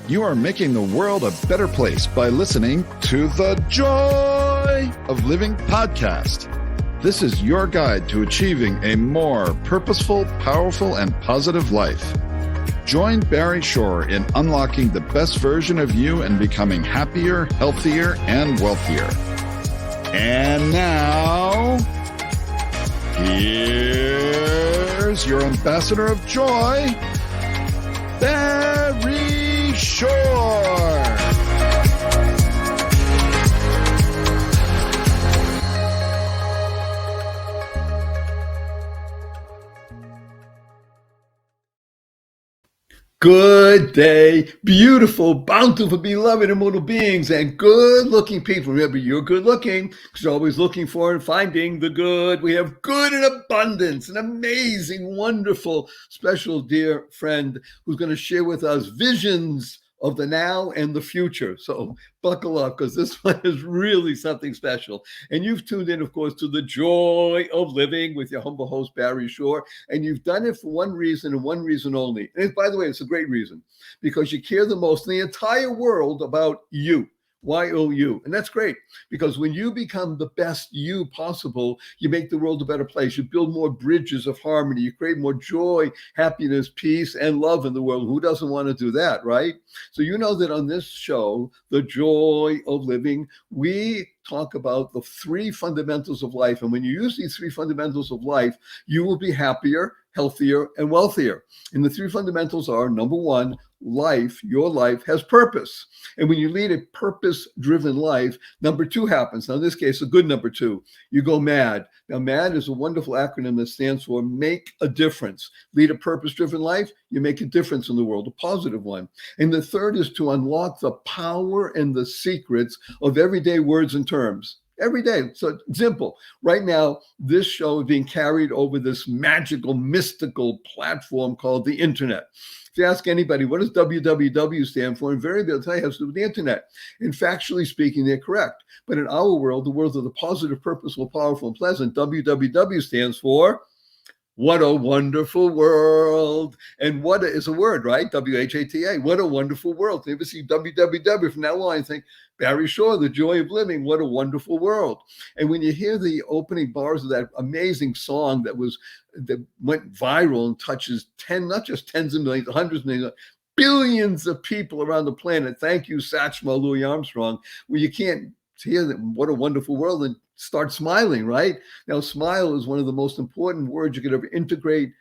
You are making the world a better place by listening to the Joy of Living podcast. This is your guide to achieving a more purposeful, powerful, and positive life. Join Barry Shore in unlocking the best version of you and becoming happier, healthier, and wealthier. And now, here's your ambassador of joy, Barry Shore. Good day, beautiful, bountiful, beloved, immortal beings, and good-looking people. Remember, you're good-looking because you're always looking for and finding the good. We have good in abundance, an amazing, wonderful, special, dear friend who's going to share with us visions of the now and the future. So buckle up, because this one is really something special. And you've tuned in, of course, to the Joy of Living with your humble host, Barry Shore. And you've done it for one reason and one reason only. And by the way, it's a great reason, because you care the most in the entire world about you. Y-O-U. And that's great, because when you become the best you possible, you make the world a better place. You build more bridges of harmony. You create more joy, happiness, peace, and love in the world. Who doesn't want to do that, right? So you know that on this show, The Joy of Living, we talk about the three fundamentals of life. And when you use these three fundamentals of life, you will be happier, healthier, and wealthier. And the three fundamentals are, number one, life, your life has purpose. And when you lead a purpose-driven life, number two happens. Now, in this case, a good number two, you go MAD. Now, MAD is a wonderful acronym that stands for make a difference. Lead a purpose-driven life, you make a difference in the world, a positive one. And the third is to unlock the power and the secrets of everyday words and terms. Every day. So simple. Right now, this show is being carried over this magical, mystical platform called the internet. If you ask anybody, what does www stand for? Invariably, they'll tell you it has to do with the internet. And factually speaking, they're correct. But in our world, the world of the positive, purposeful, powerful, and pleasant, www stands for what a wonderful world. And what is a word, right? W-H-A-T-A. What a wonderful world. You ever see www from now on, I think, Barry Shore, The Joy of Living, what a wonderful world. And when you hear the opening bars of that amazing song that went viral and touches not just tens of millions, hundreds of millions, billions of people around the planet. Thank you, Satchmo Louis Armstrong. Well, you can't hear that, what a wonderful world, and start smiling, right? Now, smile is one of the most important words you could ever integrate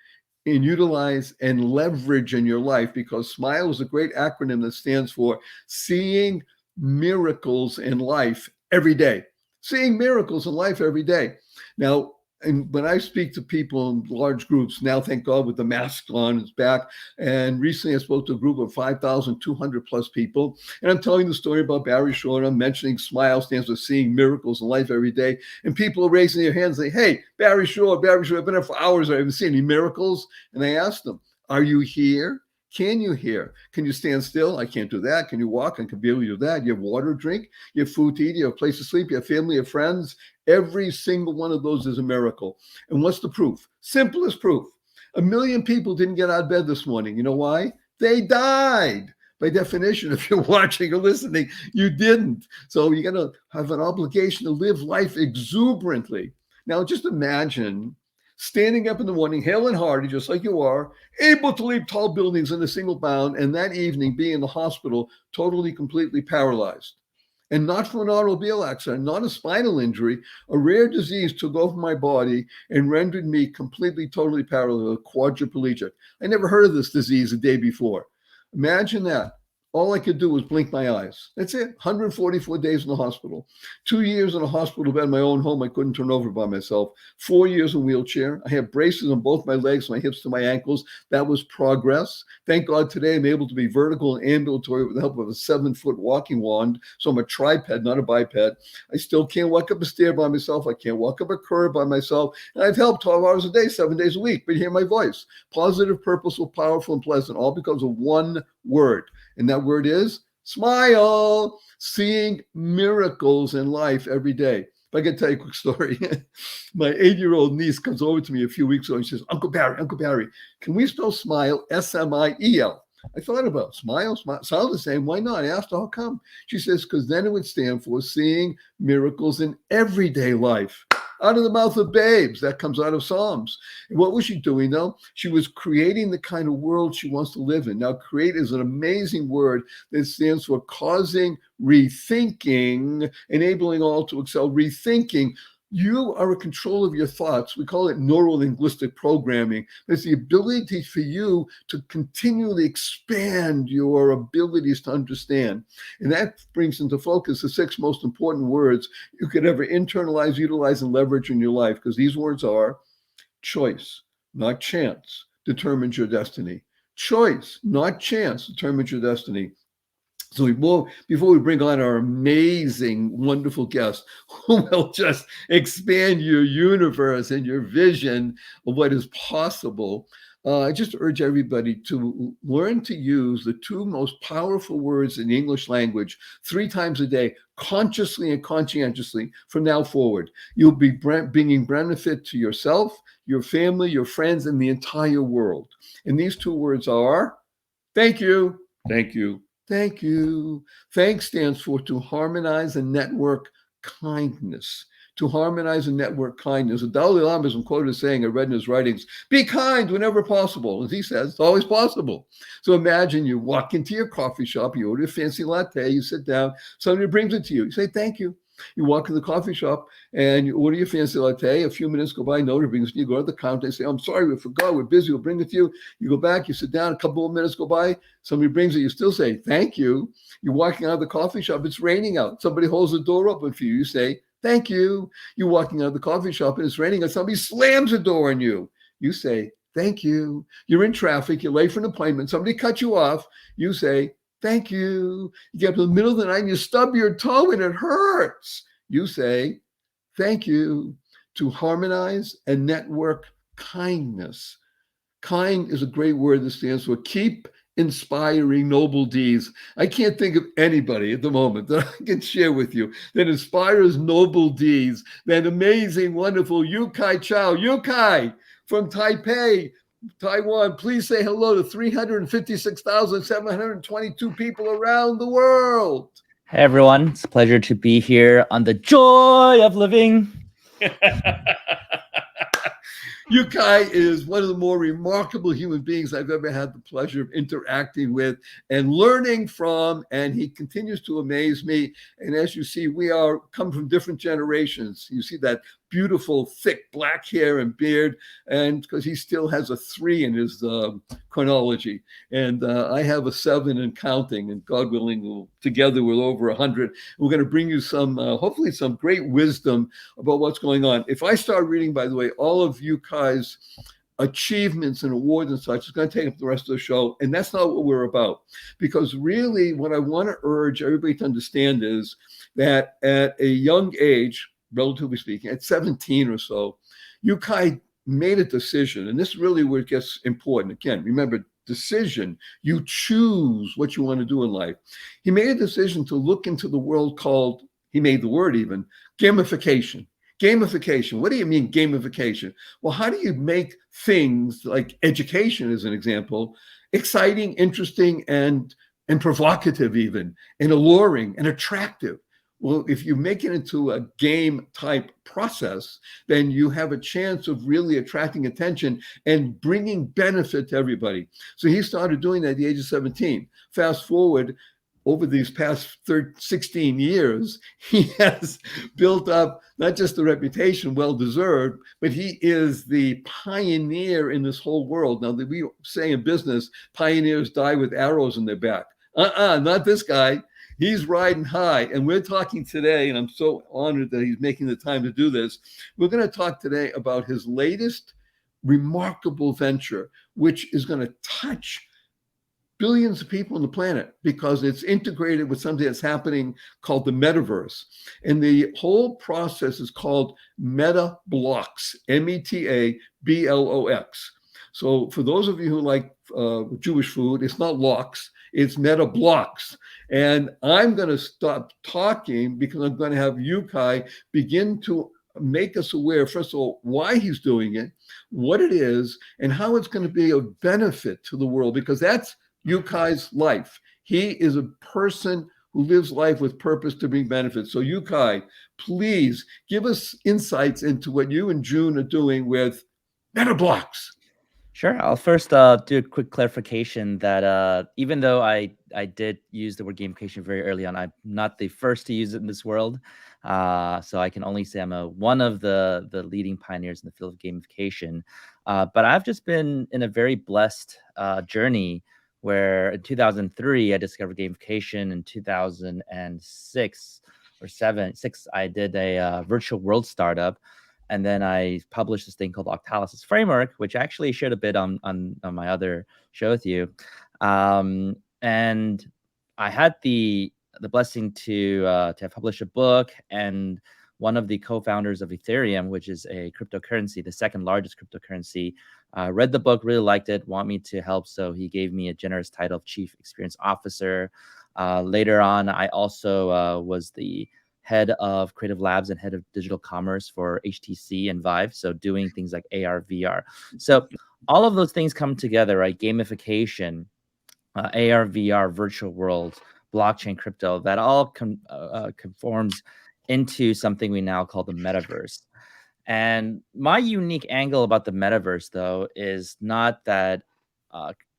and utilize and leverage in your life, because SMILE is a great acronym that stands for seeing miracles in life every day. Seeing miracles in life every day. Now, and when I speak to people in large groups, now, thank God, with the mask on, it's back. And recently I spoke to a group of 5,200 plus people. And I'm telling the story about Barry Shore, and I'm mentioning SMILE stands for seeing miracles in life every day. And people are raising their hands and saying, hey, Barry Shore, I've been here for hours. I haven't seen any miracles. And I asked them, are you here? Can you hear? Can you stand still? I can't do that. Can you walk? I can barely do that. You have water to drink. You have food to eat. You have a place to sleep. You have family, you have friends. Every single one of those is a miracle. And what's the proof? Simplest proof. 1 million people didn't get out of bed this morning. You know why? They died. By definition, if you're watching or listening, you didn't. So you're going to have an obligation to live life exuberantly. Now, just imagine standing up in the morning, hale and hearty, just like you are, able to leap tall buildings in a single bound, and that evening being in the hospital, totally, completely paralyzed. And not from an automobile accident, not a spinal injury, a rare disease took over my body and rendered me completely, totally paralyzed, quadriplegic. I never heard of this disease the day before. Imagine that. All I could do was blink my eyes. That's it. 144 days in the hospital. 2 years in a hospital bed in my own home. I couldn't turn over by myself. 4 years in a wheelchair. I have braces on both my legs, my hips to my ankles. That was progress. Thank God today I'm able to be vertical and ambulatory with the help of a 7-foot walking wand. So I'm a triped, not a biped. I still can't walk up a stair by myself. I can't walk up a curb by myself. And I've helped 12 hours a day, 7 days a week. But hear my voice. Positive, purposeful, powerful, and pleasant. All because of one word. And that word is smile. Seeing miracles in life every day. If I can tell you a quick story. My 8-year-old niece comes over to me a few weeks ago and she says, Uncle Barry, can we spell smile S-M-I-E-L? I thought about smile, sounds the same. Why not? I asked her, how come? She says, because then it would stand for seeing miracles in everyday life. Out of the mouth of babes. That comes out of Psalms. And what was she doing, though? She was creating the kind of world she wants to live in. Now, create is an amazing word that stands for causing rethinking, enabling all to excel. Rethinking. You are in control of your thoughts. We call it neuro-linguistic programming. It's the ability for you to continually expand your abilities to understand. And that brings into focus the 6 most important words you could ever internalize, utilize, and leverage in your life, because these words are choice, not chance, determines your destiny. Choice, not chance, determines your destiny. So before we bring on our amazing, wonderful guest, who will just expand your universe and your vision of what is possible, I just urge everybody to learn to use the 2 most powerful words in the English language 3 times a day, consciously and conscientiously from now forward. You'll be bringing benefit to yourself, your family, your friends, and the entire world. And these 2 words are, thank you, thank you, thank you. Thanks stands for to harmonize and network kindness. To harmonize and network kindness. The Dalai Lama is quoted as saying, I read in his writings, be kind whenever possible. As he says, it's always possible. So imagine you walk into your coffee shop, you order a fancy latte, you sit down, somebody brings it to you. You say, thank you. You walk in the coffee shop and you order your fancy latte. A few minutes go by, nobody brings it. You go to the counter and say, I'm sorry, we forgot, we're busy, we'll bring it to you. You go back, you sit down, a couple of minutes go by, somebody brings it, you still say, thank you. You're walking out of the coffee shop, it's raining out. Somebody holds the door open for you. You say, thank you. You're walking out of the coffee shop and it's raining and somebody slams the door on you. You say, thank you. You're in traffic, you're late for an appointment, somebody cut you off. You say, thank you. You get up in the middle of the night and you stub your toe and it hurts. You say, thank you. To harmonize and network kindness. Kind is a great word that stands for keep inspiring noble deeds. I can't think of anybody at the moment that I can share with you that inspires noble deeds. That amazing, wonderful Yukai Chow. Yukai from Taipei, Taiwan. Please say hello to 356,722 people around the world. Hey everyone, it's a pleasure to be here on the joy of living. Yukai is one of the more remarkable human beings I've ever had the pleasure of interacting with and learning from, and he continues to amaze me. And as you see, we come from different generations. You see that beautiful, thick black hair and beard, and because he still has a 3 in his chronology. And I have a 7 and counting, and God willing, together we're over 100. We're going to bring you some, hopefully some great wisdom about what's going on. If I start reading, by the way, all of Yukai's achievements and awards and such, it's going to take up the rest of the show. And that's not what we're about. Because really what I want to urge everybody to understand is that at a young age, relatively speaking, at 17 or so, Yukai made a decision. And this is really where it gets important. Again, remember, decision. You choose what you want to do in life. He made a decision to look into the world called, he made the word even, gamification. Gamification. What do you mean gamification? Well, how do you make things like education, as an example, exciting, interesting, and provocative even, and alluring and attractive? Well, if you make it into a game type process, then you have a chance of really attracting attention and bringing benefit to everybody. So he started doing that at the age of 17. Fast forward, over these past 16 years, he has built up not just a reputation, well-deserved, but he is the pioneer in this whole world. Now, we say in business, pioneers die with arrows in their back. Not this guy. He's riding high. And we're talking today, and I'm so honored that he's making the time to do this. We're going to talk today about his latest remarkable venture, which is going to touch billions of people on the planet because it's integrated with something that's happening called the metaverse. And the whole process is called Meta Blocks, METABLOX. So for those of you who like Jewish food, it's not lox, it's Meta Blocks. And I'm going to stop talking because I'm going to have Yukai begin to make us aware, first of all, why he's doing it, what it is, and how it's going to be of benefit to the world, because that's Yukai's life. He is a person who lives life with purpose to bring benefits. So Yukai, please give us insights into what you and June are doing with MetaBlocks. Sure. I'll first do a quick clarification that even though I did use the word gamification very early on, I'm not the first to use it in this world. So I can only say I'm one of the leading pioneers in the field of gamification. But I've just been in a very blessed journey where in 2003 I discovered gamification. In 2006 or six, I did a virtual world startup. And then I published this thing called Octalysis Framework, which I actually shared a bit on my other show with you. And I had the blessing to have published a book, and one of the co-founders of Ethereum, which is a cryptocurrency, the second largest cryptocurrency, read the book, really liked it, want me to help. So he gave me a generous title of Chief Experience Officer. Later on, I also was the head of creative labs and head of digital commerce for HTC and Vive. So doing things like AR, VR. So all of those things come together, right? Gamification, AR, VR, virtual worlds, blockchain, crypto, that all conforms into something we now call the metaverse. And my unique angle about the metaverse, though, is not that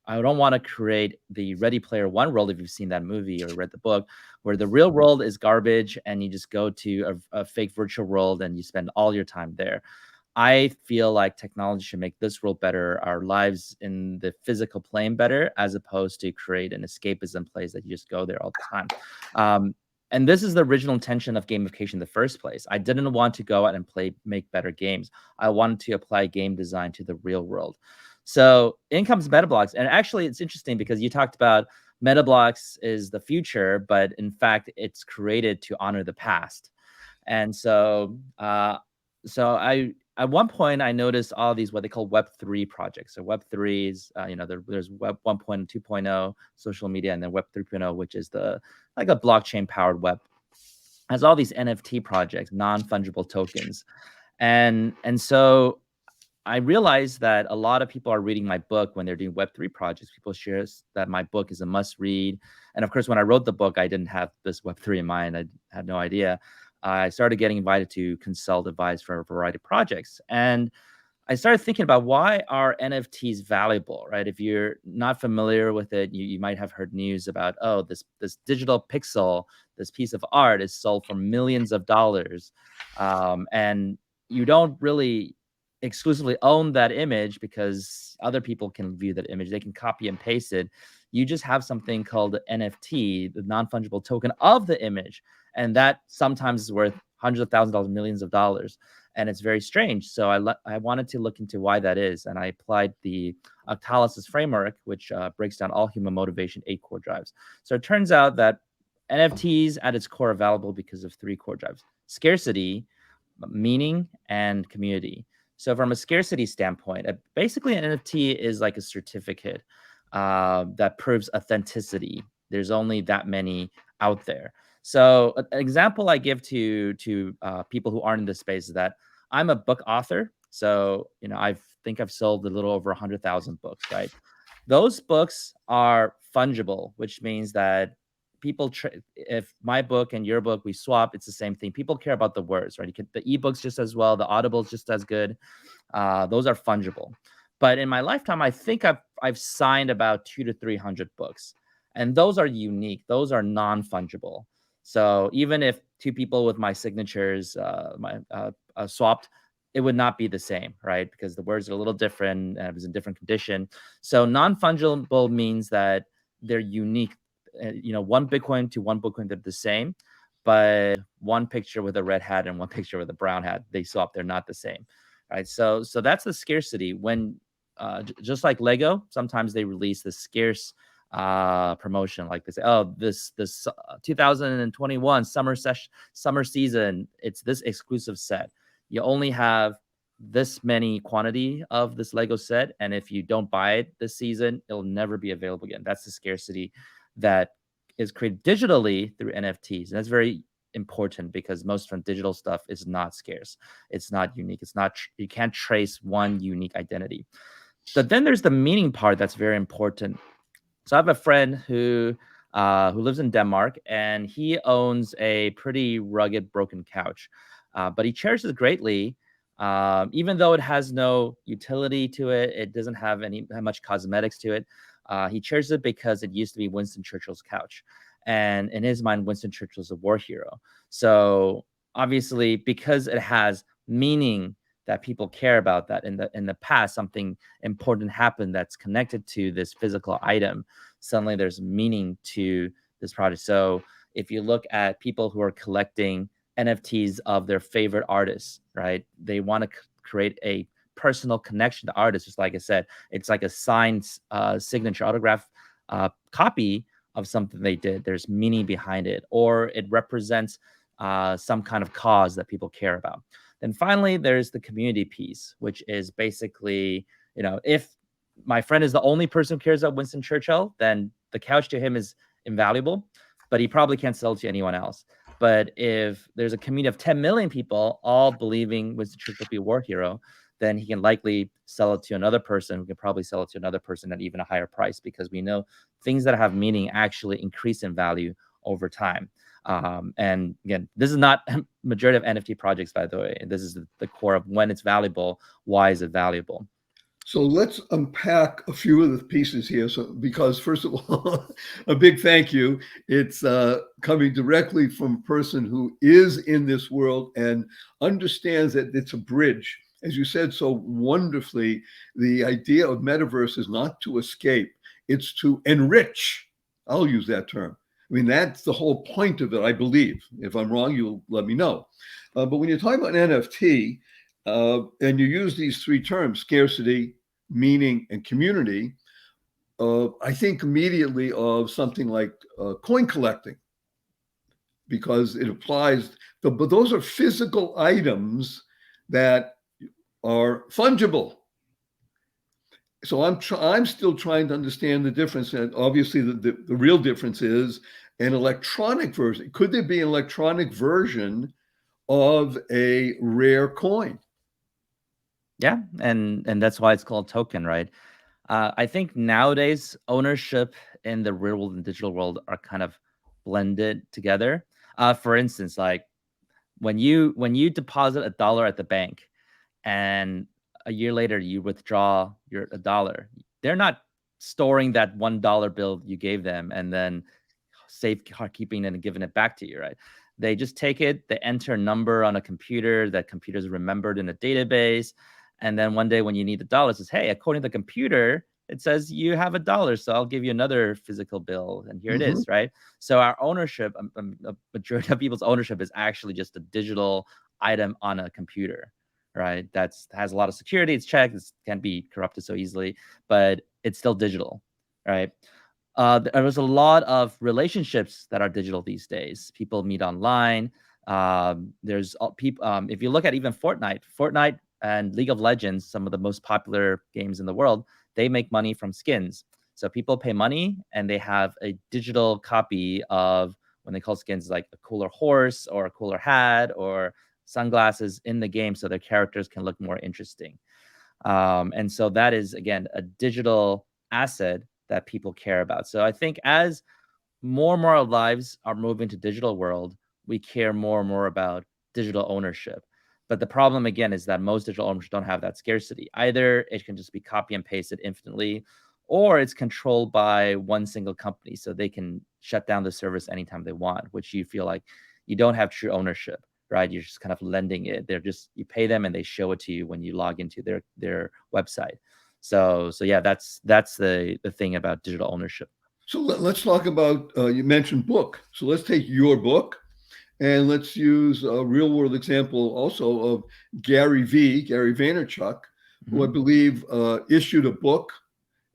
I don't want to create the Ready Player One world, if you've seen that movie or read the book, where the real world is garbage and you just go to a fake virtual world and you spend all your time there. I feel like technology should make this world better, our lives in the physical plane better, as opposed to create an escapism place that you just go there all the time. And this is the original intention of gamification in the first place. I didn't want to go out and make better games. I wanted to apply game design to the real world. So in comes MetaBlocks. And actually, it's interesting because you talked about MetaBlocks is the future, but in fact, it's created to honor the past. And so, at one point, I noticed all these what they call Web3 projects. So Web3 is, there's Web 1.0 and 2.0 social media, and then Web 3.0, which is like a blockchain powered web, has all these NFT projects, non-fungible tokens. And so I realized that a lot of people are reading my book when they're doing Web3 projects. People share that my book is a must read. And of course, when I wrote the book, I didn't have this Web3 in mind. I had no idea. I started getting invited to consult, advise for a variety of projects. And I started thinking about, why are NFTs valuable, right? If you're not familiar with it, you might have heard news about, oh, this digital pixel, this piece of art is sold for millions of dollars. And you don't really exclusively own that image because other people can view that image. They can copy and paste it. You just have something called NFT, the non-fungible token of the image. And that sometimes is worth hundreds of thousands of dollars, millions of dollars. And it's very strange. So I wanted to look into why that is. And I applied the Octalysis Framework, which breaks down all human motivation, 8 core drives. So it turns out that NFTs at its core are valuable because of 3 core drives: scarcity, meaning, and community. So from a scarcity standpoint, basically an NFT is like a certificate that proves authenticity. There's only that many out there. So an example I give to people who aren't in this space is that I'm a book author. So, I think I've sold a little over 100,000 books, right? Those books are fungible, which means that people, if my book and your book, we swap, it's the same thing. People care about the words, right? The ebooks just as well, the Audibles just as good. Those are fungible. But in my lifetime, I think I've signed about 200 to 300 books, and those are unique. Those are non-fungible. So even if 2 people with my signatures swapped, it would not be the same, right? Because the words are a little different and it was in different condition. So non-fungible means that they're unique. One Bitcoin to one Bitcoin, they're the same, but one picture with a red hat and one picture with a brown hat, they swap, they're not the same, right? So that's the scarcity. When just like Lego, sometimes they release the scarce promotion, like they say, oh, this 2021 summer season, it's this exclusive set. You only have this many quantity of this Lego set, and if you don't buy it this season, it'll never be available again. That's the scarcity that is created digitally through NFTs. And that's very important because most from digital stuff is not scarce. It's not unique. It's not, you can't trace one unique identity. But then there's the meaning part that's very important. So I have a friend who lives in Denmark, and he owns a pretty rugged, broken couch, but he cherishes it greatly. Even though it has no utility to it, it doesn't have much cosmetics to it. He cherishes it because it used to be Winston Churchill's couch, and in his mind, Winston Churchill's a war hero. So obviously, because it has meaning that people care about, that in the past something important happened that's connected to this physical item, suddenly there's meaning to this project. So if you look at people who are collecting NFTs of their favorite artists, right, they want to create a personal connection to artists. Just like I said, it's like a signed signature autograph copy of something they did. There's meaning behind it, or it represents some kind of cause that people care about. Then finally, there's the community piece, which is basically, if my friend is the only person who cares about Winston Churchill, then the couch to him is invaluable, but he probably can't sell it to anyone else. But if there's a community of 10 million people all believing Winston Churchill to be a war hero, then he can likely sell it to another person who can probably sell it to another person at even a higher price, because we know things that have meaning actually increase in value over time. And again, this is not majority of NFT projects, by the way. This is the core of when it's valuable. Why is it valuable? So let's unpack a few of the pieces here. So, because first of all, a big thank you. It's coming directly from a person who is in this world and understands that it's a bridge. As you said so wonderfully, the idea of metaverse is not to escape, it's to enrich. I'll use that term. I mean, that's the whole point of it, I believe. If I'm wrong, you'll let me know. But when you're talking about NFT, and you use these three terms, scarcity, meaning, and community, I think immediately of something like coin collecting, because it applies, but those are physical items that are fungible. So I'm still trying to understand the difference. And obviously the real difference is an electronic version. Could there be an electronic version of a rare coin? Yeah, and that's why it's called token, right? I think nowadays ownership in the real world and digital world are kind of blended together. For instance, like when you deposit $1 at the bank, and a year later you withdraw your $1, they're not storing that $1 bill you gave them and then keeping it and giving it back to you, right? They just take it, they enter a number on a computer, that computer's remembered in a database, and then one day when you need the dollar, it says, hey, according to the computer, it says you have $1, so I'll give you another physical bill, and here it is, right? So our ownership, a majority of people's ownership is actually just a digital item on a computer, right? Has a lot of security, it's checked, it can't be corrupted so easily, but it's still digital, right? There's a lot of relationships that are digital these days. People meet online. There's people. If you look at even Fortnite and League of Legends, some of the most popular games in the world, they make money from skins. So people pay money and they have a digital copy of, when they call skins, like a cooler horse or a cooler hat or sunglasses in the game, so their characters can look more interesting. And so that is, again, a digital asset that people care about. So I think as more and more of lives are moving to digital world, we care more and more about digital ownership. But the problem, again, is that most digital owners don't have that scarcity. Either it can just be copy and pasted infinitely, or it's controlled by one single company, so they can shut down the service anytime they want, which you feel like you don't have true ownership, right? You're just kind of lending it. You pay them and they show it to you when you log into their website. So yeah, that's the thing about digital ownership. So let's talk about, you mentioned book. So let's take your book and let's use a real world example also of Gary Vaynerchuk, who I believe issued a book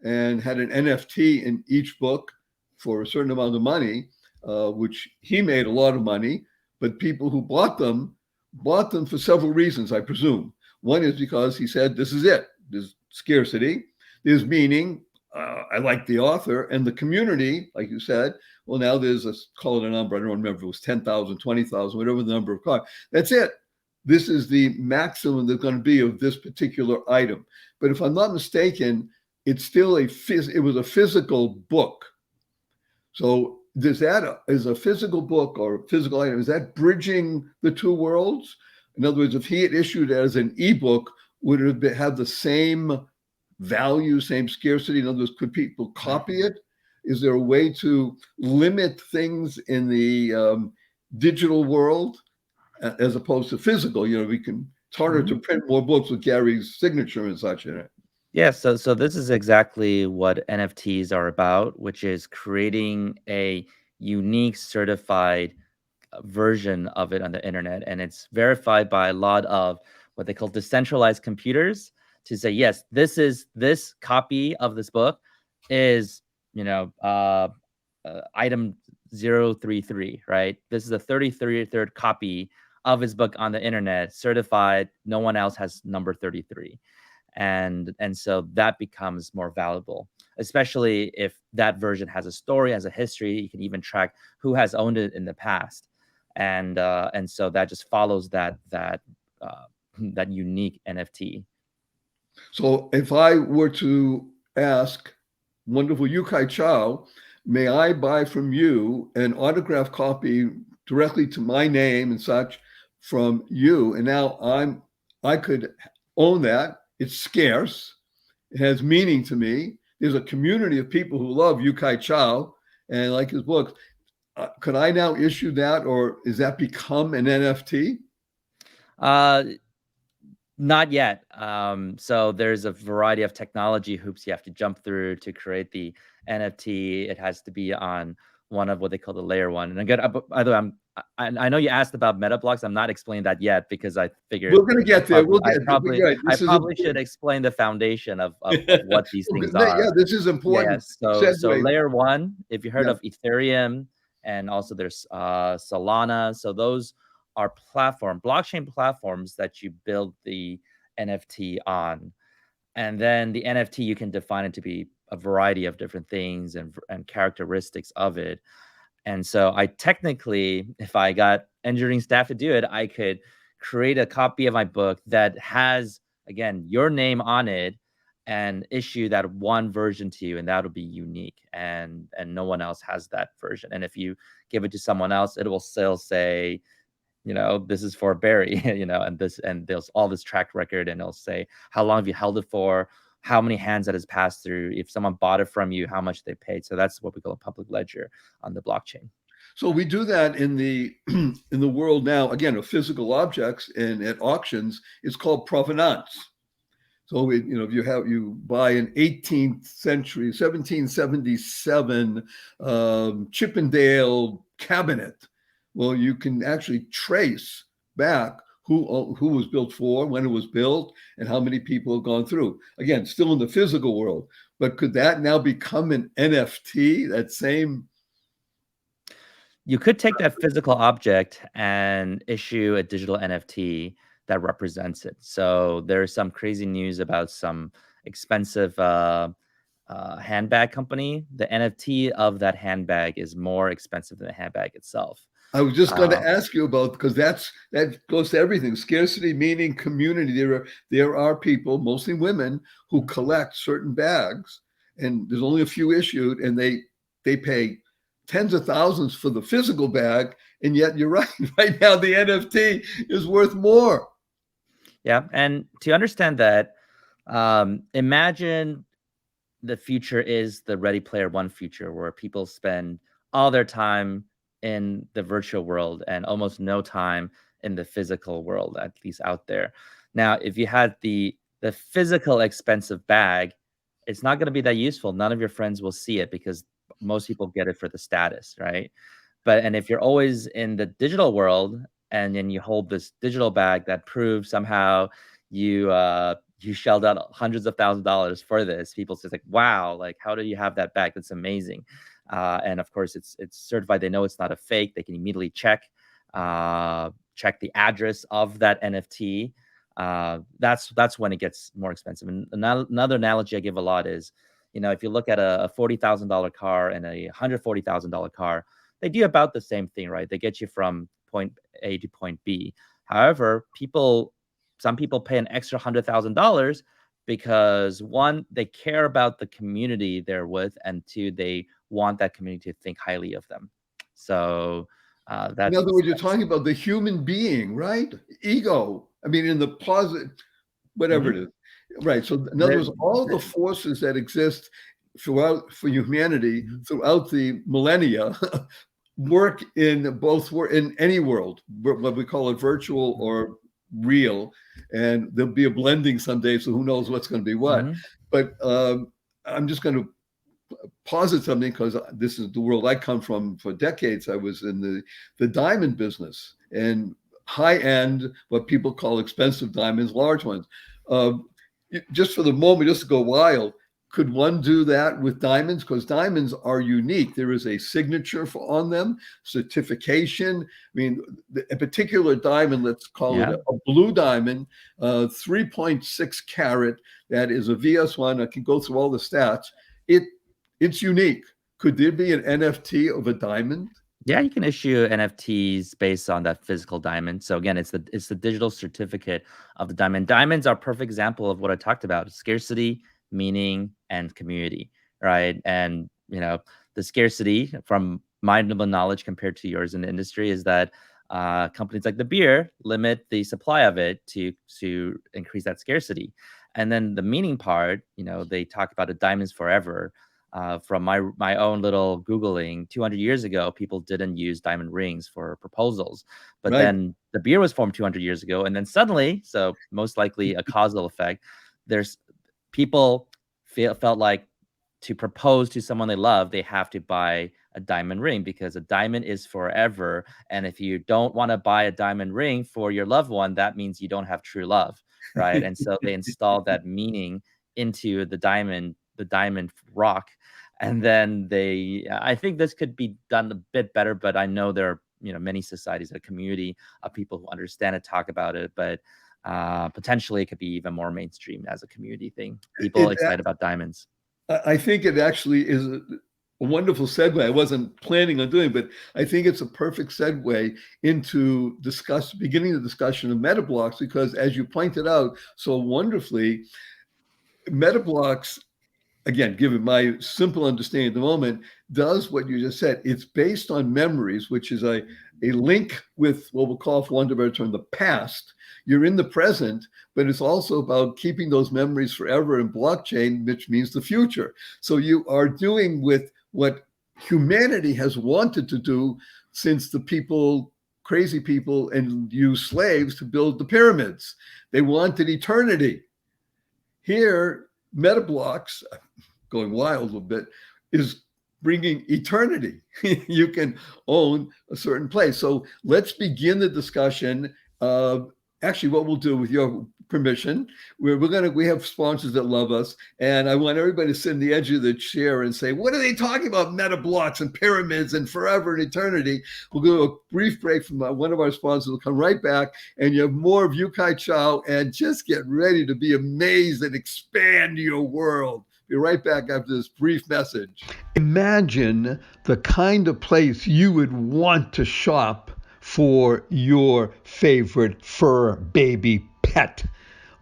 and had an NFT in each book for a certain amount of money, which he made a lot of money, but people who bought them for several reasons, I presume. One is because he said, this is it. There's scarcity, there's meaning. I like the author, and the community, like you said, well, now there's call it a number. I don't remember if it was 10,000, 20,000, whatever the number of cars. That's it. This is the maximum there's going to be of this particular item. But if I'm not mistaken, it's still it was a physical book. So does that, is a physical book or physical item, is that bridging the two worlds? In other words, if he had issued it as an ebook, would it have the same value, same scarcity? In other words, could people copy it? Is there a way to limit things in the digital world as opposed to physical? It's harder to print more books with Gary's signature and such in it. Yeah, so this is exactly what NFTs are about, which is creating a unique certified version of it on the internet, and it's verified by a lot of what they call decentralized computers to say, yes, this copy of this book is, item 033, right? This is the 33rd copy of his book on the internet, certified. No one else has number 33. And so that becomes more valuable, especially if that version has a story, has a history. You can even track who has owned it in the past, and so that just follows that unique NFT. So if I were to ask wonderful Yukai Chow, may I buy from you an autographed copy directly to my name and such from you? And now I could own that. It's scarce. It has meaning to me. There's a community of people who love Yukai Chow and like his books. Could I now issue that, or is that become an NFT? Not yet. So there's a variety of technology hoops you have to jump through to create the NFT. It has to be on one of what they call the layer one. And again, by the way, I know you asked about meta blocks. I'm not explaining that yet because I figured we're going to get there. I probably should explain the foundation of what these things are. Yeah, this is important. Yeah, so layer one, if you heard of Ethereum, and also there's Solana. So those are blockchain platforms that you build the NFT on. And then the NFT, you can define it to be a variety of different things and characteristics of it. And so I technically, if I got engineering staff to do it, I could create a copy of my book that has, again, your name on it and issue that one version to you, and that'll be unique. And no one else has that version. And if you give it to someone else, it will still say, this is for Barry, and there's all this track record, and it'll say how long have you held it for, how many hands that has passed through, if someone bought it from you, how much they paid. So that's what we call a public ledger on the blockchain. So we do that in the in the world now, again, of physical objects and at auctions. It's called provenance. So if you buy an 18th century, 1777 Chippendale cabinet, well, you can actually trace back who was built for, when it was built, and how many people have gone through. Again, still in the physical world, but could that now become an NFT? That same. You could take that physical object and issue a digital NFT that represents it. So there's some crazy news about some expensive handbag company. The NFT of that handbag is more expensive than the handbag itself. I was just going to ask you about, because that goes to everything. Scarcity, meaning community. There are people, mostly women, who collect certain bags, and there's only a few issued, and they pay tens of thousands for the physical bag, and yet you're right. Right now, the NFT is worth more. Yeah, and to understand that, imagine the future is the Ready Player One future, where people spend all their time in the virtual world and almost no time in the physical world, at least out there. Now, if you had the physical expensive bag, it's not going to be that useful. None of your friends will see it because most people get it for the status, right? And if you're always in the digital world and then you hold this digital bag that proves somehow you shelled out hundreds of thousands of dollars for this, people say like, wow, like, how do you have that bag? That's amazing. And of course, it's certified. They know it's not a fake. They can immediately check the address of that NFT. That's when it gets more expensive. And another analogy I give a lot is, if you look at a $40,000 car and a $140,000 car, they do about the same thing, right? They get you from point A to point B. However, some people pay an extra $100,000 because one, they care about the community they're with, and two, they want that community to think highly of them. So In other words, you're talking about the human being, right? Ego. I mean, in the positive, whatever it is. Right. So in other words, all the forces that exist for humanity throughout the millennia work in any world, what we call it virtual or real, and there'll be a blending someday, so who knows what's going to be what. But I'm just going to posit something, because this is the world I come from. For decades I was in the diamond business, and high end, what people call expensive diamonds, large ones. Just for the moment, just to go wild, could one do that with diamonds? Because diamonds are unique. There is a signature on them, certification. I mean, a particular diamond, let's call it a blue diamond, 3.6 carat, that is a VS1. I can go through all the stats. It's unique. Could there be an NFT of a diamond? Yeah, you can issue NFTs based on that physical diamond. So again, it's the digital certificate of the diamond. Diamonds are a perfect example of what I talked about: scarcity, meaning, and community, right? And the scarcity, from my knowledge compared to yours in the industry, is that companies like the beer limit the supply of it to increase that scarcity. And then the meaning part, they talk about the diamonds forever. From my own little Googling, 200 years ago, people didn't use diamond rings for proposals. But then the beer was formed 200 years ago. And then suddenly, so most likely a causal effect, there's people felt like to propose to someone they love, they have to buy a diamond ring, because a diamond is forever. And if you don't want to buy a diamond ring for your loved one, that means you don't have true love, right? And so they installed that meaning into the diamond rock. And then I think this could be done a bit better, but I know there are many societies, a community of people who understand it, talk about it, but potentially it could be even more mainstream as a community thing. People excited about diamonds. I think it actually is a wonderful segue. I wasn't planning on doing, but I think it's a perfect segue into beginning the discussion of metablocks, because as you pointed out so wonderfully, metablocks, again, given my simple understanding at the moment, does what you just said. It's based on memories, which is a link with what we'll call, for want of a better term, the past. You're in the present, but it's also about keeping those memories forever in blockchain, which means the future. So you are doing with what humanity has wanted to do since the crazy people, and use slaves to build the pyramids. They wanted eternity. Here, metablocks, going wild a little bit, is bringing eternity. You can own a certain place. So let's begin the discussion. Actually, what we'll do, with your permission, we have sponsors that love us, and I want everybody to sit in the edge of the chair and say, what are they talking about? Metablocks and pyramids and forever and eternity. We'll go to a brief break from one of our sponsors. We'll come right back, and you have more of Yu-Kai Chow, and just get ready to be amazed and expand your world. Be right back after this brief message. Imagine the kind of place you would want to shop for your favorite fur baby pet.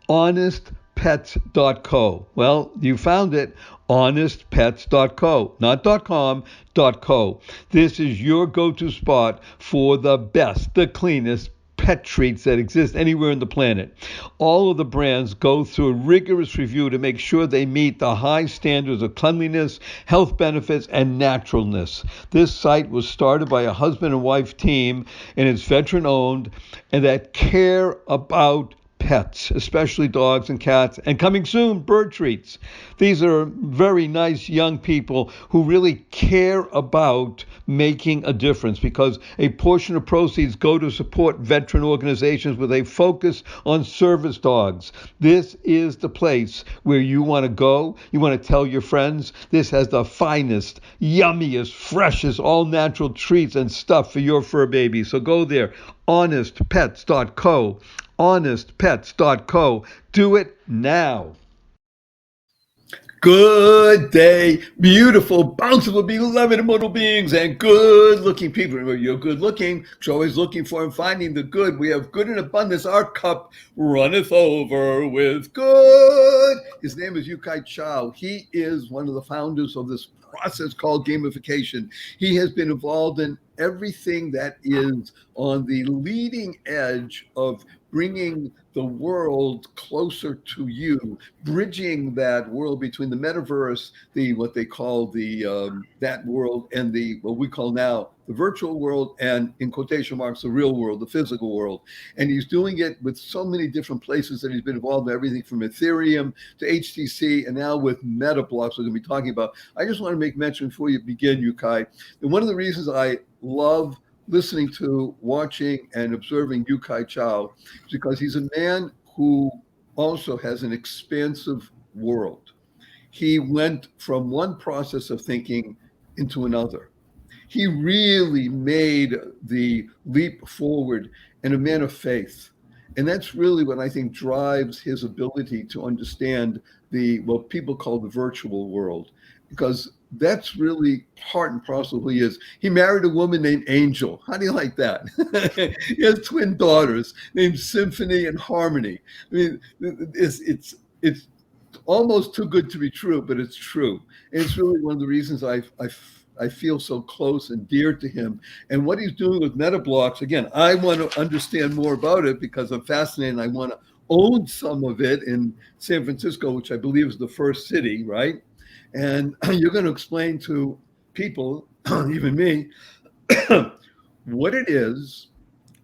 HonestPets.co. Well, you found it. HonestPets.co. Not .com, .co. This is your go-to spot for the best, the cleanest pet treats that exist anywhere on the planet. All of the brands go through a rigorous review to make sure they meet the high standards of cleanliness, health benefits, and naturalness. This site was started by a husband and wife team, and it's veteran-owned, and that care about pets, especially dogs and cats, and coming soon, bird treats. These are very nice young people who really care about making a difference, because a portion of proceeds go to support veteran organizations with a focus on service dogs. This is the place where you want to go. You want to tell your friends this has the finest, yummiest, freshest, all-natural treats and stuff for your fur baby. So go there, honestpets.co. honestpets.co. Do it now. Good day, beautiful, bountiful, beloved immortal beings, and good-looking people. Remember, you're good-looking, because you're always looking for and finding the good. We have good in abundance. Our cup runneth over with good. His name is Yukai Chao. He is one of the founders of this process called gamification. He has been involved in everything that is on the leading edge of bringing the world closer to you, bridging that world between the metaverse, what they call that world, and what we call now the virtual world, and in quotation marks, the real world, the physical world. And he's doing it with so many different places that he's been involved in, everything from Ethereum to HTC, and now with Meta blocks we're going to be talking about. I just want to make mention before you begin, Yukai, and one of the reasons I love listening to, watching, and observing Yukai Chao is because he's a man who also has an expansive world. He went from one process of thinking into another. He really made the leap forward, and a man of faith. And that's really what I think drives his ability to understand what people call the virtual world, because that's really part and parcel of who he is. He married a woman named Angel. How do you like that? He has twin daughters named Symphony and Harmony. I mean, it's almost too good to be true, but it's true. And it's really one of the reasons I feel so close and dear to him. And what he's doing with MetaBlocks, again, I want to understand more about it because I'm fascinated and I want to own some of it in San Francisco, which I believe is the first city, right? And you're going to explain to people, even me, what it is,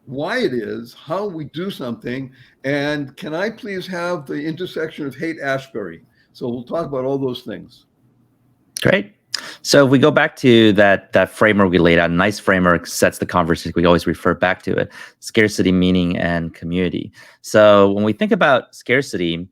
why it is, how we do something, and can I please have the intersection of Haight-Ashbury? So we'll talk about all those things. Great. So if we go back to that framework we laid out, a nice framework sets the conversation. We always refer back to it: scarcity, meaning, and community. So when we think about scarcity,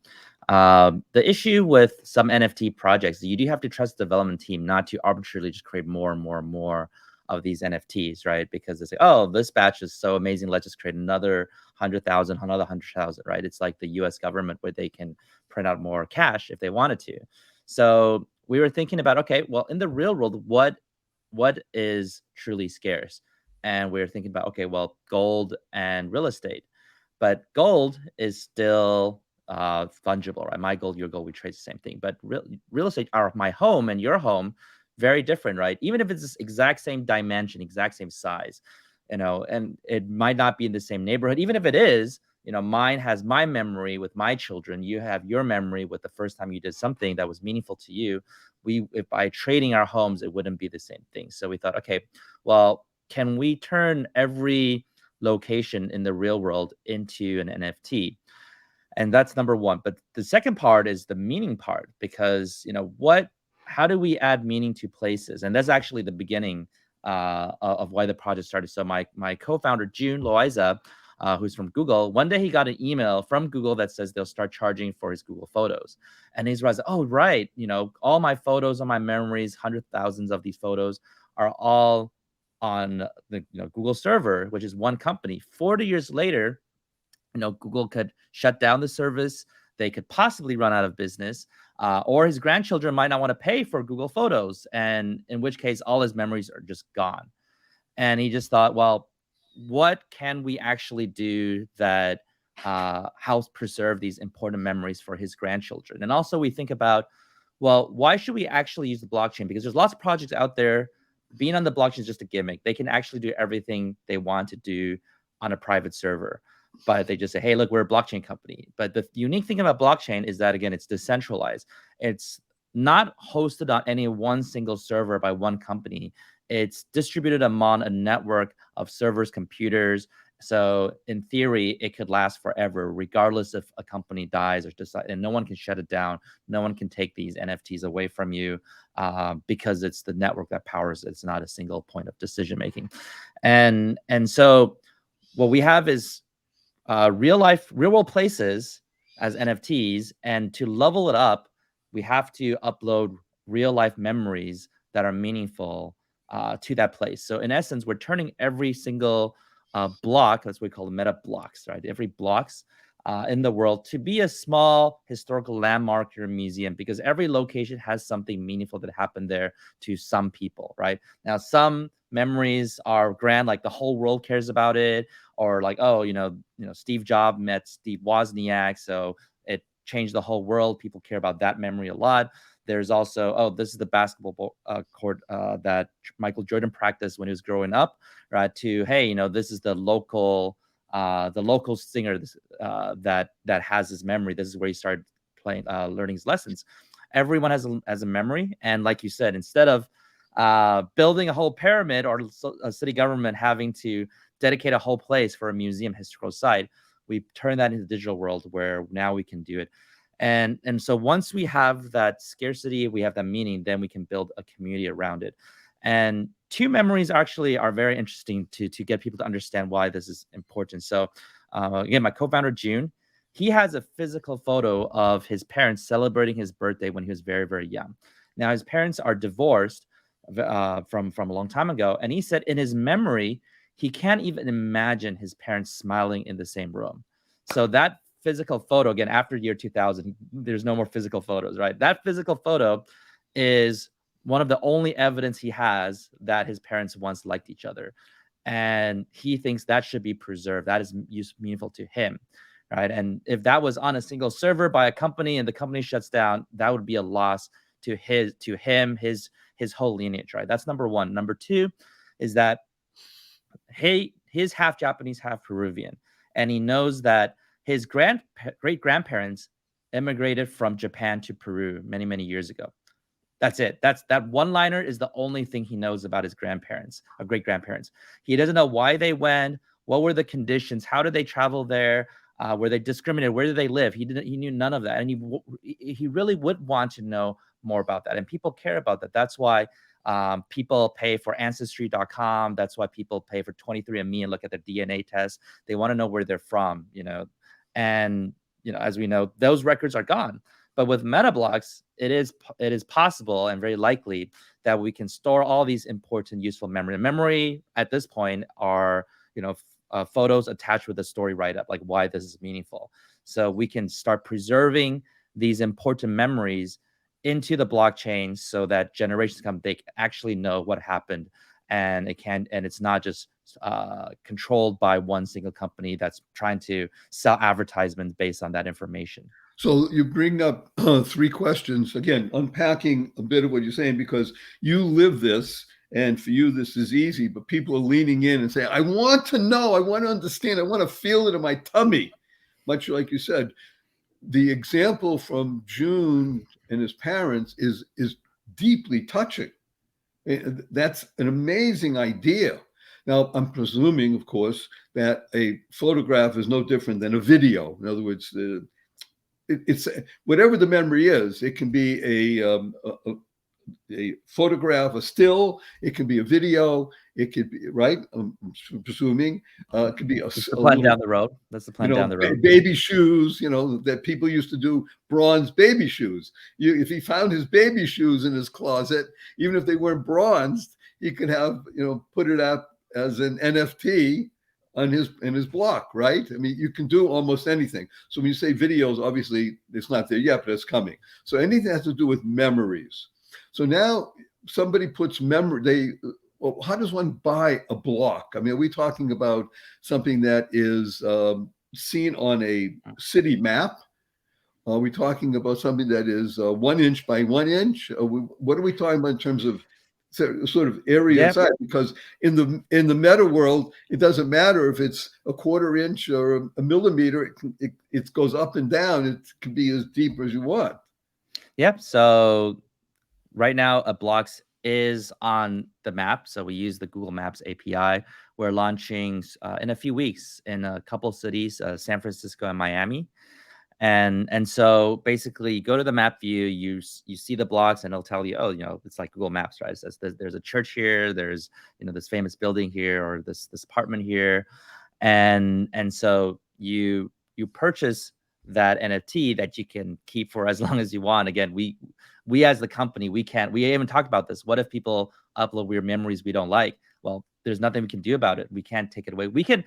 the issue with some NFT projects, you do have to trust the development team not to arbitrarily just create more and more and more of these NFTs, right? Because they say, oh, this batch is so amazing, let's just create another 100,000, another 100,000, right? It's like the US government where they can print out more cash if they wanted to. So we were thinking about, okay, well, in the real world, what is truly scarce? And we were thinking about, okay, well, gold and real estate. But gold is still fungible, right? My gold, your gold, we trade the same thing. But real estate, my home and your home, very different, right? Even if it's this exact same dimension, exact same size, and it might not be in the same neighborhood. Even if it is, mine has my memory with my children. You have your memory with the first time you did something that was meaningful to you. If by trading our homes, it wouldn't be the same thing. So we thought, okay, well, can we turn every location in the real world into an NFT? And that's number one. But the second part is the meaning part, because how do we add meaning to places? And that's actually the beginning of why the project started. So my co-founder, June Loaiza, who's from Google, one day he got an email from Google that says they'll start charging for his Google Photos. And he's realized, oh, right, all my photos, all my memories, hundreds of thousands of these photos are all on the Google server, which is one company. 40 years later, Google could shut down the service. They could possibly run out of business, or his grandchildren might not want to pay for Google Photos, and in which case all his memories are just gone. And he just thought, well, what can we actually do that helps preserve these important memories for his grandchildren? And also we think about, well, why should we actually use the blockchain? Because there's lots of projects out there. Being on the blockchain is just a gimmick. They can actually do everything they want to do on a private server. But they just say, hey, look, we're a blockchain company. But the unique thing about blockchain is that, again, it's decentralized. It's not hosted on any one single server by one company. It's distributed among a network of servers, computers. So in theory, it could last forever, regardless if a company dies or decide, and no one can shut it down. No one can take these NFTs away from you because it's the network that powers it. It's not a single point of decision making. And so what we have is real world places as NFTs, and to level it up, we have to upload real life memories that are meaningful to that place. So in essence, we're turning every single block, that's what we call meta blocks, right? Every blocks in the world to be a small historical landmark or museum, because every location has something meaningful that happened there to some people, right? Now, some memories are grand, like the whole world cares about it, or like, oh, Steve Jobs met Steve Wozniak, so it changed the whole world. People care about that memory a lot. There's also, oh, this is the basketball court that Michael Jordan practiced when he was growing up, right? To, hey, this is the local singer that has his memory. This is where he started playing, learning his lessons. Everyone has a memory, and like you said, instead of building a whole pyramid or a city government having to dedicate a whole place for a museum historical site, we turn that into the digital world where now we can do it. And so once we have that scarcity, we have that meaning, then we can build a community around it. And two memories actually are very interesting to get people to understand why this is important. So again, my co-founder, June, he has a physical photo of his parents celebrating his birthday when he was very, very young. Now, his parents are divorced from a long time ago. And he said in his memory, he can't even imagine his parents smiling in the same room. So that physical photo, again, after year 2000, there's no more physical photos, right? That physical photo is one of the only evidence he has that his parents once liked each other. And he thinks that should be preserved. That is meaningful to him, right? And if that was on a single server by a company and the company shuts down, that would be a loss to him, his whole lineage, right? That's number one. Number two is that he's half Japanese, half Peruvian. And he knows that his great-grandparents immigrated from Japan to Peru many, many years ago. That's it. That one-liner is the only thing he knows about his grandparents, or great-grandparents. He doesn't know why they went, what were the conditions, how did they travel there, were they discriminated, where did they live? He knew none of that, and he really would want to know more about that, and people care about that. That's why people pay for Ancestry.com. That's why people pay for 23andMe and look at their DNA test. They want to know where they're from, and as we know, those records are gone. But with MetaBlocks, it is possible and very likely that we can store all these important, useful memory. Memory at this point are, photos attached with a story write-up, like why this is meaningful. So we can start preserving these important memories into the blockchain so that generations come, they actually know what happened, and it's not just controlled by one single company that's trying to sell advertisements based on that information. So you bring up three questions, again, unpacking a bit of what you're saying, because you live this, and for you, this is easy, but people are leaning in and saying, I want to know, I want to understand, I want to feel it in my tummy. Much like you said, the example from June and his parents is deeply touching. That's an amazing idea. Now, I'm presuming, of course, that a photograph is no different than a video. In other words, it's whatever the memory is. It can be a photograph, a still. It can be a video. It could be, right? I'm presuming it could be That's the plan down the road. That's the plan down the road. Baby shoes. That people used to do bronze baby shoes. If he found his baby shoes in his closet, even if they weren't bronzed, he could have put it up as an NFT in his block, right? I mean, you can do almost anything. So when you say videos, obviously it's not there yet, but it's coming. So anything that has to do with memories. So now somebody puts memory. How does one buy a block? I mean, are we talking about something that is seen on a city map? Are we talking about something that is 1 inch by 1 inch? What are we talking about in terms of sort of area size? Because in the meta world, it doesn't matter if it's a 1/4 inch or a millimeter. It goes up and down. It can be as deep as you want. Yep. So right now, a blocks is on the map. So we use the Google Maps API. We're launching in a few weeks in a couple of cities, San Francisco and Miami. And so basically you go to the map view, you see the blocks, and it'll tell you, it's like Google Maps, right? It says there's a church here, there's this famous building here, or this apartment here. And so you purchase that NFT that you can keep for as long as you want. Again, we as the company, we even talked about this. What if people upload weird memories we don't like? Well, there's nothing we can do about it. We can't take it away. We can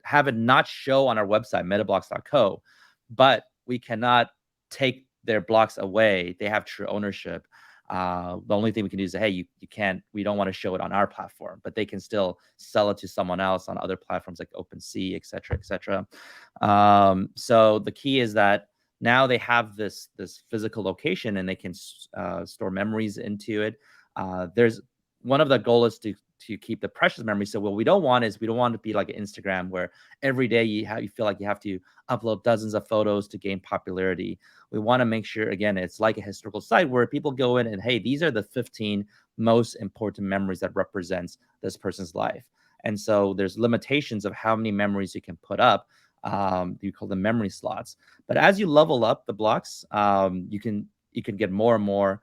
have it not show on our website, metablocks.co, but we cannot take their blocks away. They have true ownership. The only thing we can do is say, hey, you can't, we don't want to show it on our platform, but they can still sell it to someone else on other platforms like OpenSea, et cetera, et cetera. So the key is that now they have this physical location and they can store memories into it. There's one of the goals is to keep the precious memory. So what we don't want is, we don't want to be like an Instagram where every day you feel like you have to upload dozens of photos to gain popularity. We want to make sure, again, it's like a historical site where people go in and, hey, these are the 15 most important memories that represents this person's life. And so there's limitations of how many memories you can put up. You call them memory slots. But as you level up the blocks, you can get more and more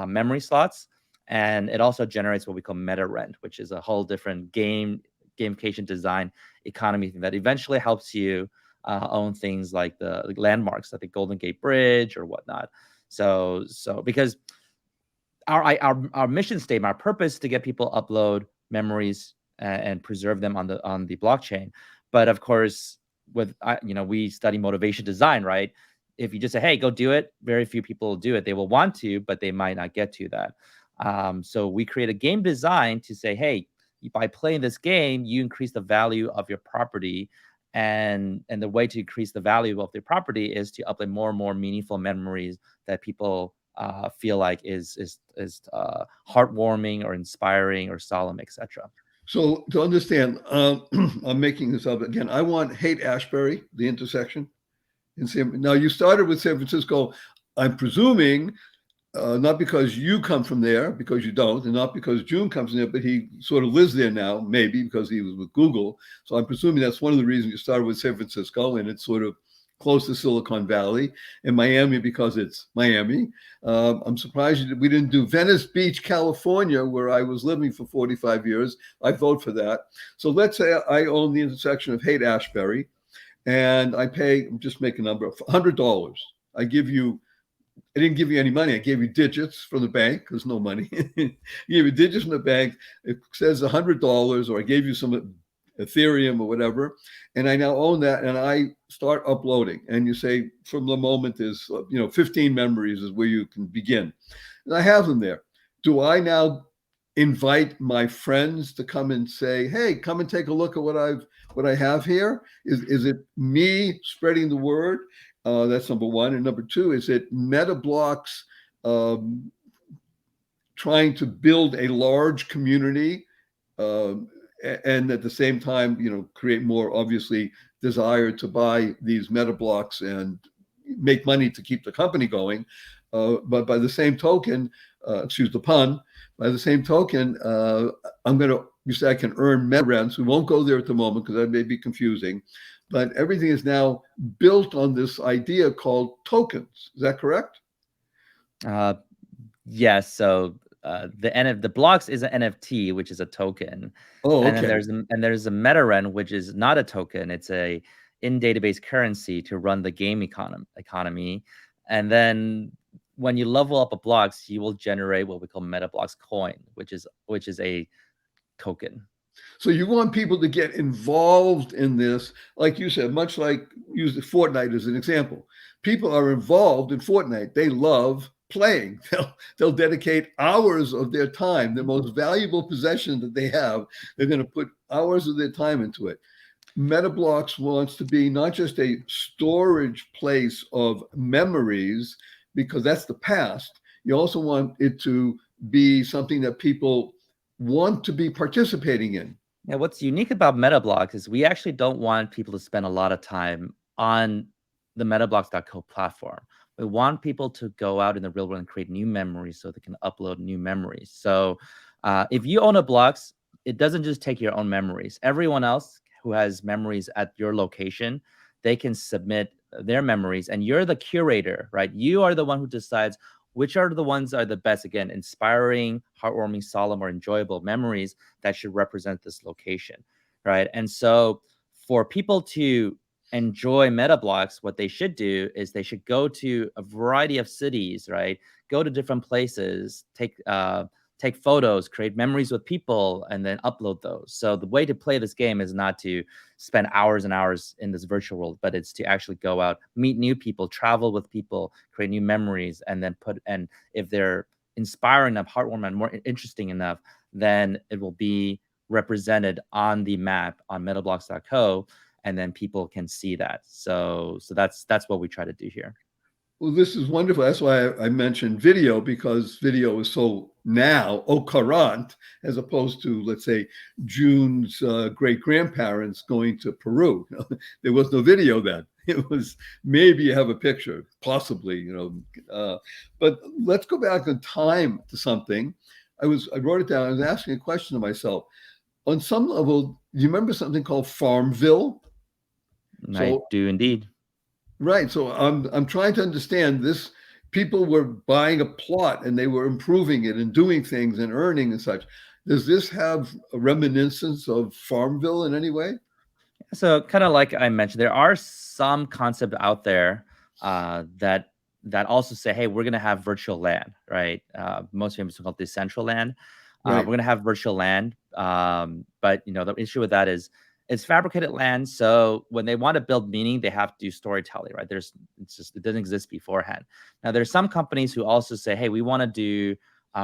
memory slots. And it also generates what we call meta rent, which is a whole different gamification design economy thing that eventually helps you own things like the landmarks, like the Golden Gate Bridge or whatnot. So because our mission statement, our purpose is to get people upload memories and preserve them on the blockchain. But of course, with we study motivation design, right? If you just say, hey, go do it, very few people will do it. They will want to, but they might not get to that. So we create a game design to say, hey, by playing this game, you increase the value of your property. And the way to increase the value of their property is to upload more and more meaningful memories that people feel like is heartwarming or inspiring or solemn, etc. So to understand, I'm making this up again. I want Haight-Ashbury, the intersection. Now you started with San Francisco. I'm presuming not because you come from there, because you don't, and not because June comes from there, but he sort of lives there now, maybe because he was with Google. So I'm presuming that's one of the reasons you started with San Francisco, and it's sort of close to Silicon Valley, and Miami because it's Miami. I'm surprised we didn't do Venice Beach, California, where I was living for 45 years. I vote for that. So let's say I own the intersection of Haight-Ashbury, and I pay, just make a number, $100. I didn't give you any money. I gave you digits from the bank. There's no money. I gave you digits from the bank. It says $100, or I gave you some Ethereum or whatever, and I now own that, and I start uploading. And you say from the moment is 15 memories is where you can begin, and I have them there. Do I now invite my friends to come and say, hey, come and take a look at what I have here? Is it me spreading the word? That's number one. And number two, is it MetaBlocks trying to build a large community and at the same time, create more, obviously, desire to buy these MetaBlocks and make money to keep the company going. But by the same token, excuse the pun, by the same token, you say I can earn meta rents. We won't go there at the moment because that may be confusing. But everything is now built on this idea called tokens. Is that correct? Yes. So the blocks is an NFT, which is a token. Oh, okay. And then there's a MetaRen, which is not a token. It's a in-database currency to run the game economy. And then when you level up a blocks, you will generate what we call MetaBlocks coin, which is a token. So you want people to get involved in this, like you said, much like use Fortnite as an example. People are involved in Fortnite. They love playing. They'll dedicate hours of their time, the most valuable possession that they have. They're going to put hours of their time into it. MetaBlocks wants to be not just a storage place of memories, because that's the past. You also want it to be something that people want to be participating in. Yeah, what's unique about MetaBlocks is we actually don't want people to spend a lot of time on the metablocks.co platform. We want people to go out in the real world and create new memories so they can upload new memories. So if you own a blocks, it doesn't just take your own memories. Everyone else who has memories at your location, they can submit their memories, and you're the curator, right? You are the one who decides which are the ones are the best, again, inspiring, heartwarming, solemn, or enjoyable memories that should represent this location, right? And so for people to enjoy MetaBlocks, what they should do is they should go to a variety of cities, right? Go to different places, take take photos, create memories with people, and then upload those. So the way to play this game is not to spend hours and hours in this virtual world, but it's to actually go out, meet new people, travel with people, create new memories, and then and if they're inspiring enough, heartwarming, and more interesting enough, then it will be represented on the map on metablocks.co, and then people can see that. So that's what we try to do here. Well, this is wonderful. That's why I mentioned video, because video is so now au courant, as opposed to, let's say, June's great grandparents going to Peru. There was no video then. It was maybe you have a picture, possibly, but let's go back in time to something. I wrote it down. I was asking a question to myself. On some level, do you remember something called Farmville? I do indeed. Right. So I'm trying to understand this. People were buying a plot and they were improving it and doing things and earning and such. Does this have a reminiscence of Farmville in any way? So kind of like I mentioned, there are some concepts out there that also say, hey, we're going to have virtual land, right? Most famous called Decentraland. Right. We're going to have virtual land. But the issue with that is it's fabricated land. So when they want to build meaning, they have to do storytelling, right? It doesn't exist beforehand. Now, there's some companies who also say, hey, we want to do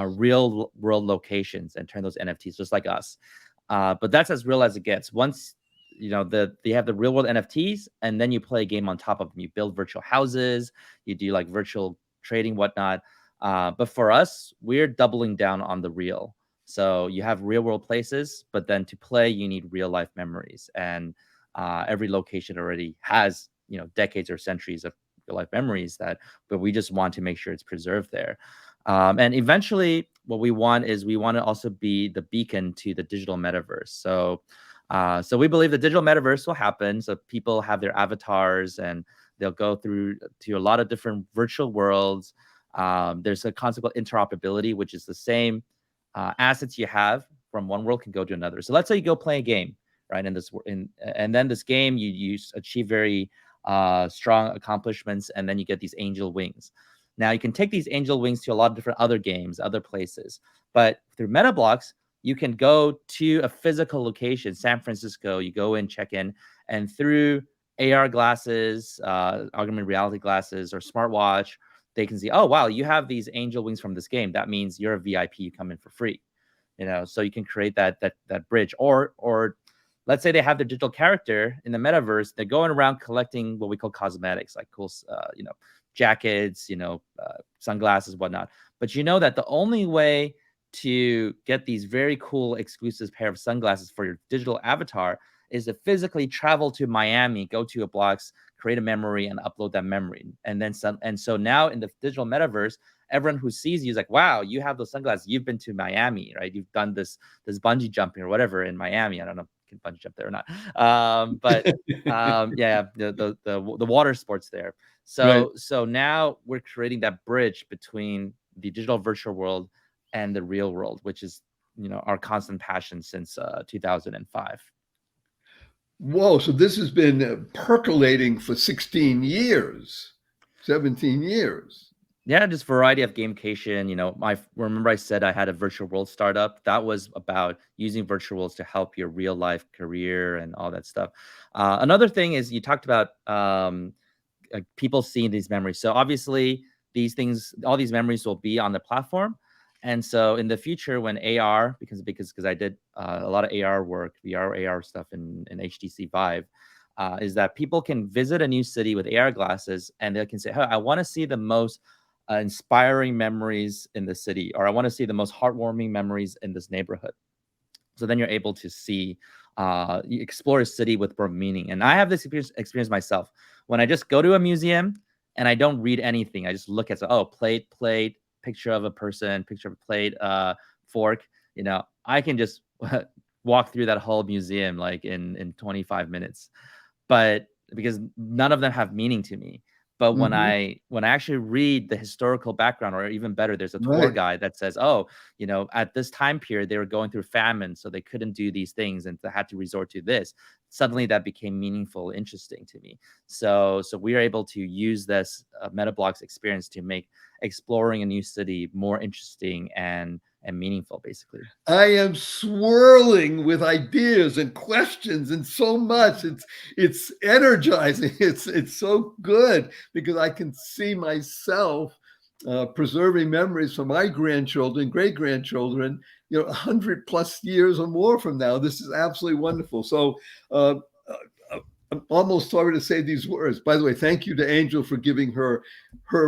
real world locations and turn those NFTs just like us. But that's as real as it gets. Once they have the real world NFTs, and then you play a game on top of them. You build virtual houses, you do like virtual trading, whatnot. But for us, we're doubling down on the real. So you have real world places, but then to play, you need real life memories. And every location already has, decades or centuries of real life memories but we just want to make sure it's preserved there. And eventually what we want to also be the beacon to the digital metaverse. So we believe the digital metaverse will happen. So people have their avatars and they'll go through to a lot of different virtual worlds. There's a concept called interoperability, which is the same assets you have from one world can go to another. So let's say you go play a game, right? And then this game you achieve very strong accomplishments, and then you get these angel wings. Now you can take these angel wings to a lot of different other games, other places. But through MetaBlocks, you can go to a physical location, San Francisco. You go in, check in, and through AR glasses, augmented reality glasses, or smartwatch, they can see, oh, wow, you have these angel wings from this game. That means you're a VIP. You come in for free, so you can create that bridge. Or let's say they have their digital character in the metaverse. They're going around collecting what we call cosmetics, like cool, jackets, sunglasses, whatnot. But you know that the only way to get these very cool exclusive pair of sunglasses for your digital avatar is to physically travel to Miami, go to a blocks, create a memory, and upload that memory. And so now in the digital metaverse, everyone who sees you is like, wow, you have those sunglasses. You've been to Miami, right? You've done this bungee jumping or whatever in Miami. I don't know if you can bungee jump there or not. Yeah, the water sports there. So Right. So now we're creating that bridge between the digital virtual world and the real world, which is our constant passion since 2005. Whoa, so this has been percolating for 16 years, 17 years. Yeah, just variety of gamification. Remember I said I had a virtual world startup. That was about using virtual worlds to help your real life career and all that stuff. Another thing is you talked about people seeing these memories. So obviously all these memories will be on the platform. And so in the future, when AR, because I did a lot of AR work, VR, AR stuff in HTC Vive, is that people can visit a new city with AR glasses and they can say, hey, I want to see the most inspiring memories in the city, or I want to see the most heartwarming memories in this neighborhood. So then you're able to see, you explore a city with more meaning. And I have this experience myself. When I just go to a museum and I don't read anything, I just look at, plate, picture of a person, picture of a plate, fork, I can just walk through that whole museum like in 25 minutes. But because none of them have meaning to me. But when I actually read the historical background, or even better, there's a tour Right. guide that says, at this time period, they were going through famine, so they couldn't do these things and they had to resort to this. Suddenly that became meaningful, interesting to me. So we are able to use this MetaBlocks experience to make exploring a new city more interesting and and meaningful, basically. I am swirling with ideas and questions and so much. It's energizing. It's so good because I can see myself preserving memories for my grandchildren, great-grandchildren, 100+ years or more from now. This is absolutely wonderful. So I'm almost sorry to say these words. By the way, thank you to Angel for giving her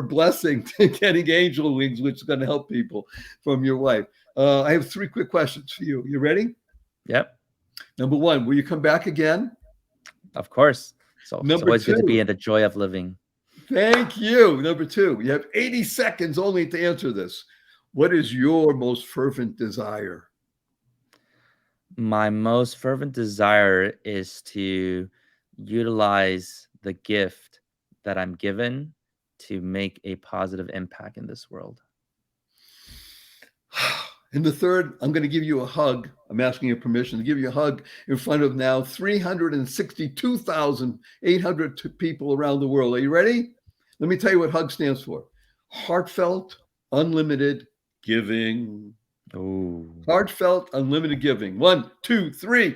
blessing to getting angel wings, which is going to help people, from your wife. I have 3 quick questions for you. You ready? Yep. Number 1, will you come back again? Of course. So it's Number always good to 2. be in the joy of living. Thank you. Number 2, you have 80 seconds only to answer this. What is your most fervent desire? My most fervent desire is to utilize the gift that I'm given to make a positive impact in this world. And the 3rd, I'm going to give you a hug. I'm asking your permission to give you a hug in front of now 362,800 people around the world. Are you ready? Let me tell you what HUG stands for. Heartfelt, unlimited giving. Oh. Heartfelt, unlimited giving. 1, 2, 3.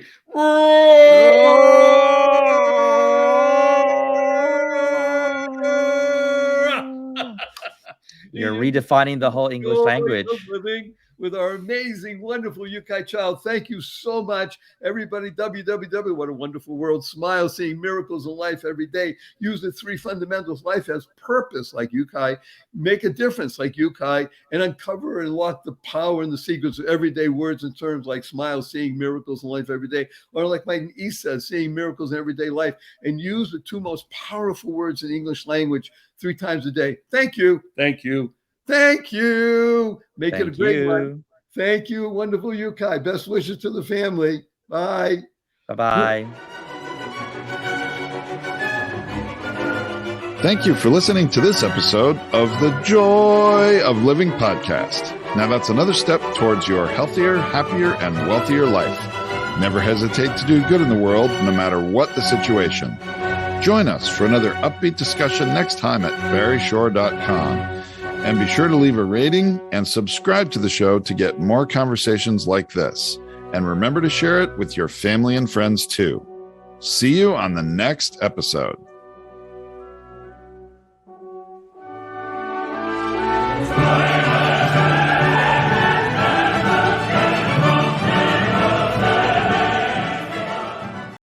You're redefining the whole English language. Living with our amazing, wonderful Yukai child. Thank you so much, everybody. www. What a wonderful world. Smile, seeing miracles in life every day. Use the 3 fundamentals. Life has purpose, like Yukai. Make a difference, like Yukai, and uncover and unlock the power and the secrets of everyday words and terms, like smile, seeing miracles in life every day, or like my niece says, seeing miracles in everyday life. And use the 2 most powerful words in the English language 3 times a day. Thank you. Thank you. Thank you. Make it a great one. Thank you. Wonderful Yukai. Best wishes to the family. Bye. Bye-bye. Thank you for listening to this episode of the Joy of Living podcast. Now that's another step towards your healthier, happier, and wealthier life. Never hesitate to do good in the world, no matter what the situation. Join us for another upbeat discussion next time at barryshore.com. And be sure to leave a rating and subscribe to the show to get more conversations like this. And remember to share it with your family and friends too. See you on the next episode.